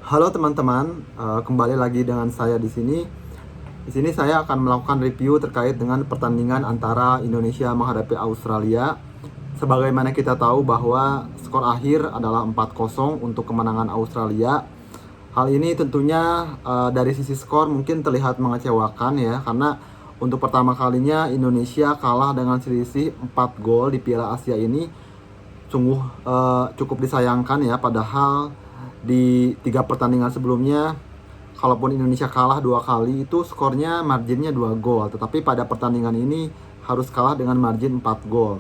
Halo teman-teman, kembali lagi dengan saya di sini. Di sini saya akan melakukan review terkait dengan pertandingan antara Indonesia menghadapi Australia. Sebagaimana kita tahu bahwa skor akhir adalah 4-0 untuk kemenangan Australia. Hal ini tentunya dari sisi skor mungkin terlihat mengecewakan ya, karena untuk pertama kalinya Indonesia kalah dengan selisih 4 gol di Piala Asia ini. Sungguh cukup disayangkan ya, padahal di 3 pertandingan sebelumnya, kalaupun Indonesia kalah 2 kali itu skornya marginnya 2 gol, tetapi pada pertandingan ini harus kalah dengan margin 4 gol.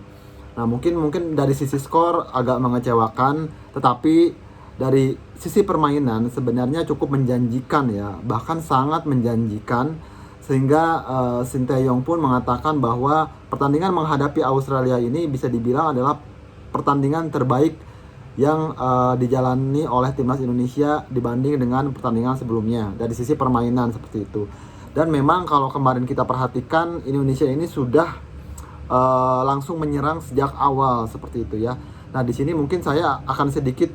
Nah, mungkin dari sisi skor agak mengecewakan, tetapi dari sisi permainan sebenarnya cukup menjanjikan ya, bahkan sangat menjanjikan, sehingga Sinteyong pun mengatakan bahwa pertandingan menghadapi Australia ini bisa dibilang adalah pertandingan terbaik yang dijalani oleh timnas Indonesia dibanding dengan pertandingan sebelumnya dari sisi permainan seperti itu. Dan memang kalau kemarin kita perhatikan, Indonesia ini sudah langsung menyerang sejak awal seperti itu ya. Nah, di sini mungkin saya akan sedikit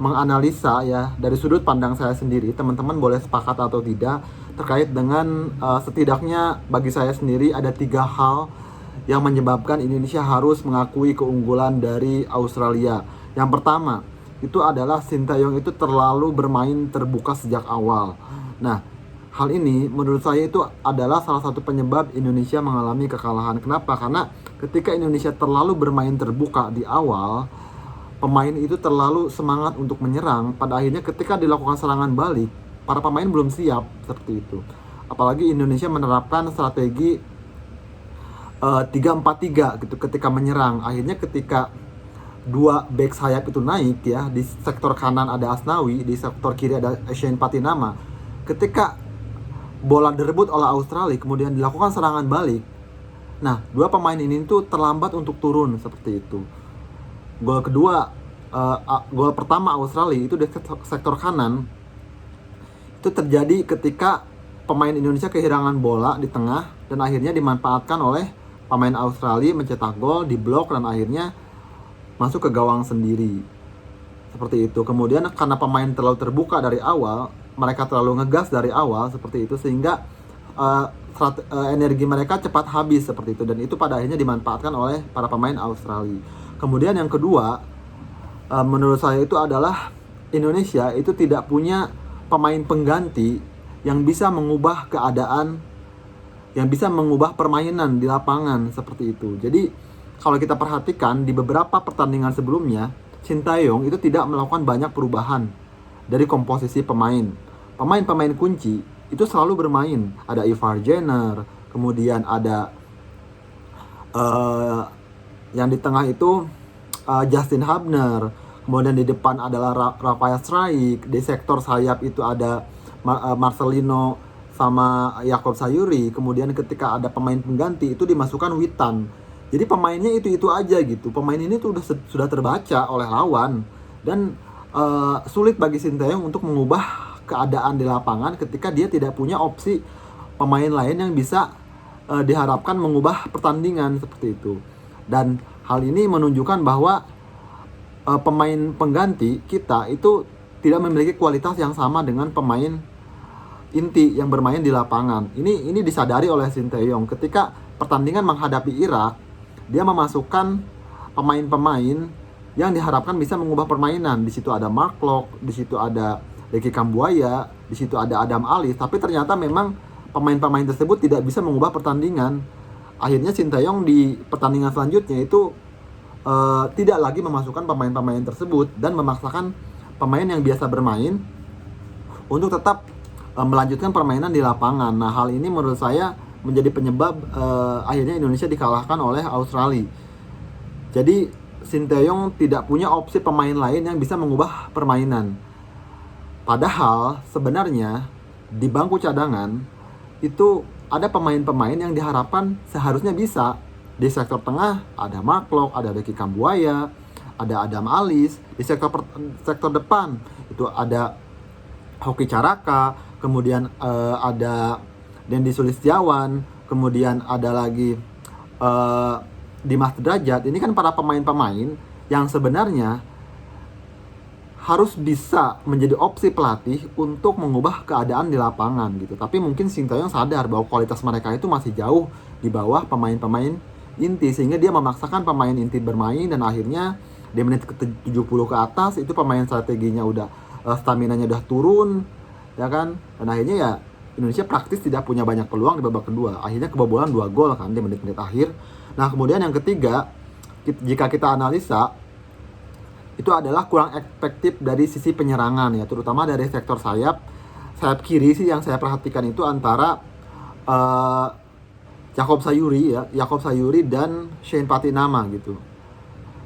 menganalisa ya dari sudut pandang saya sendiri. Teman-teman boleh sepakat atau tidak terkait dengan setidaknya bagi saya sendiri ada 3 hal yang menyebabkan Indonesia harus mengakui keunggulan dari Australia. Yang pertama, itu adalah Sinteyong itu terlalu bermain terbuka sejak awal. Nah, hal ini menurut saya itu adalah salah satu penyebab Indonesia mengalami kekalahan. Kenapa? Karena ketika Indonesia terlalu bermain terbuka di awal, pemain itu terlalu semangat untuk menyerang. Pada akhirnya ketika dilakukan serangan balik, para pemain belum siap seperti itu. Apalagi Indonesia menerapkan strategi 3-4-3 gitu ketika menyerang. Akhirnya ketika dua back sayap itu naik ya, di sektor kanan ada Asnawi, di sektor kiri ada Shane Patinama. Ketika bola direbut oleh Australia kemudian dilakukan serangan balik, nah dua pemain ini tuh terlambat untuk turun seperti itu. Gol pertama Australia itu di sektor kanan itu terjadi ketika pemain Indonesia kehilangan bola di tengah dan akhirnya dimanfaatkan oleh pemain Australia, mencetak gol, diblok, dan akhirnya masuk ke gawang sendiri. Seperti itu. Kemudian karena pemain terlalu terbuka dari awal, mereka terlalu ngegas dari awal seperti itu, sehingga energi mereka cepat habis seperti itu, dan itu pada akhirnya dimanfaatkan oleh para pemain Australia. Kemudian yang kedua, menurut saya itu adalah Indonesia itu tidak punya pemain pengganti yang bisa mengubah keadaan, yang bisa mengubah permainan di lapangan seperti itu. Jadi kalau kita perhatikan di beberapa pertandingan sebelumnya, Sinteyong itu tidak melakukan banyak perubahan dari komposisi pemain. Pemain-pemain kunci itu selalu bermain. Ada Ivar Jenner, kemudian ada yang di tengah itu Justin Hubner, kemudian di depan adalah Rafael Struijk, di sektor sayap itu ada Marcelino sama Yakob Sayuri. Kemudian ketika ada pemain pengganti itu dimasukkan Witan. Jadi pemainnya itu aja gitu. Pemain ini tuh sudah terbaca oleh lawan, dan sulit bagi Sinteyong untuk mengubah keadaan di lapangan ketika dia tidak punya opsi pemain lain yang bisa diharapkan mengubah pertandingan seperti itu. Dan hal ini menunjukkan bahwa pemain pengganti kita itu tidak memiliki kualitas yang sama dengan pemain inti yang bermain di lapangan. Ini disadari oleh Sinteyong ketika pertandingan menghadapi Irak. Dia memasukkan pemain-pemain yang diharapkan bisa mengubah permainan. Di situ ada Mark Locke, di situ ada Ricky Kambuaya, di situ ada Adam Alis. Tapi ternyata memang pemain-pemain tersebut tidak bisa mengubah pertandingan. Akhirnya Sinteyong di pertandingan selanjutnya itu tidak lagi memasukkan pemain-pemain tersebut dan memaksakan pemain yang biasa bermain untuk tetap melanjutkan permainan di lapangan. Nah, hal ini menurut saya menjadi penyebab akhirnya Indonesia dikalahkan oleh Australia. Jadi Sinteyong tidak punya opsi pemain lain yang bisa mengubah permainan. Padahal sebenarnya di bangku cadangan itu ada pemain-pemain yang diharapkan seharusnya bisa. Di sektor tengah ada Mark Locke, ada Ricky Kambuaya, ada Adam Alis. Di sektor depan itu ada Hoki Caraka, kemudian ada Dendi Sulistiawan, kemudian ada lagi Dimas Derajat. Ini kan para pemain-pemain yang sebenarnya harus bisa menjadi opsi pelatih untuk mengubah keadaan di lapangan gitu. Tapi mungkin Sintayong sadar bahwa kualitas mereka itu masih jauh di bawah pemain-pemain inti, sehingga dia memaksakan pemain inti bermain, dan akhirnya di menit ke-70 ke atas itu pemain strateginya udah stamina-nya udah turun, ya kan? Dan akhirnya ya Indonesia praktis tidak punya banyak peluang di babak kedua. Akhirnya kebobolan 2 gol kan di menit-menit akhir. Nah, kemudian yang ketiga, jika kita analisa, itu adalah kurang efektif dari sisi penyerangan ya, terutama dari sektor sayap kiri sih. Yang saya perhatikan itu antara Yakob Sayuri dan Shane Patinama gitu.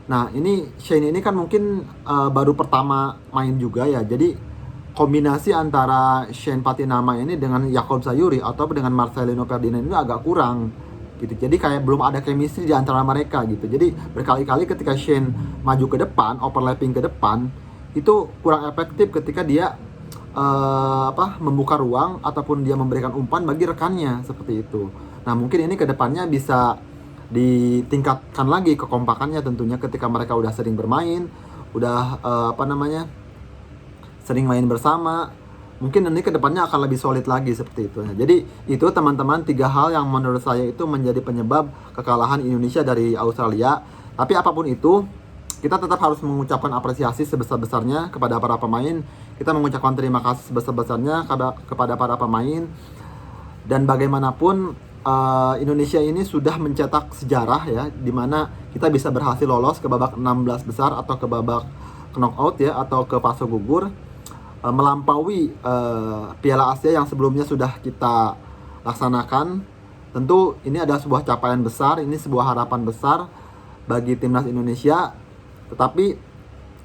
Nah, ini Shane ini kan mungkin baru pertama main juga ya, jadi kombinasi antara Shane Patinama ini dengan Yakob Sayuri atau dengan Marcelino Ferdinand ini agak kurang gitu. Jadi kayak belum ada chemistry di antara mereka gitu. Jadi berkali-kali ketika Shane maju ke depan, overlapping ke depan, itu kurang efektif ketika dia membuka ruang ataupun dia memberikan umpan bagi rekannya seperti itu. Nah, mungkin ini kedepannya bisa ditingkatkan lagi kekompakannya tentunya ketika mereka udah sering bermain, udah sering main bersama. Mungkin ini kedepannya akan lebih solid lagi seperti itu. Nah, jadi itu teman-teman 3 hal yang menurut saya itu menjadi penyebab kekalahan Indonesia dari Australia. Tapi apapun itu, kita tetap harus mengucapkan apresiasi sebesar-besarnya kepada para pemain. Kita mengucapkan terima kasih sebesar-besarnya kepada para pemain. Dan bagaimanapun Indonesia ini sudah mencetak sejarah ya, dimana kita bisa berhasil lolos ke babak 16 besar atau ke babak knockout ya, atau ke fase gugur, melampaui Piala Asia yang sebelumnya sudah kita laksanakan. Tentu ini adalah sebuah capaian besar, ini sebuah harapan besar bagi timnas Indonesia. Tetapi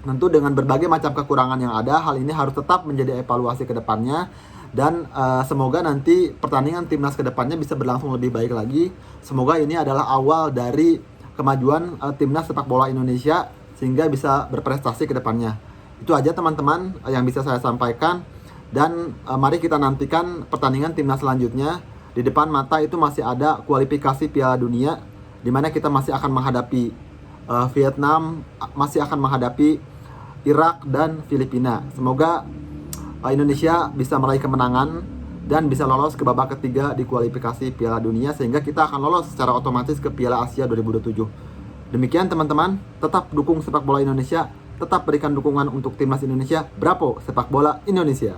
tentu dengan berbagai macam kekurangan yang ada, hal ini harus tetap menjadi evaluasi ke depannya. Dan semoga nanti pertandingan timnas ke depannya bisa berlangsung lebih baik lagi. Semoga ini adalah awal dari kemajuan timnas sepak bola Indonesia sehingga bisa berprestasi ke depannya. Itu aja teman-teman yang bisa saya sampaikan. Dan mari kita nantikan pertandingan timnas selanjutnya. Di depan mata itu masih ada kualifikasi Piala Dunia, di mana kita masih akan menghadapi Vietnam, masih akan menghadapi Irak dan Filipina. Semoga Indonesia bisa meraih kemenangan dan bisa lolos ke babak ketiga di kualifikasi Piala Dunia, sehingga kita akan lolos secara otomatis ke Piala Asia 2027. Demikian teman-teman, tetap dukung sepak bola Indonesia, tetap berikan dukungan untuk timnas Indonesia. Bravo sepak bola Indonesia.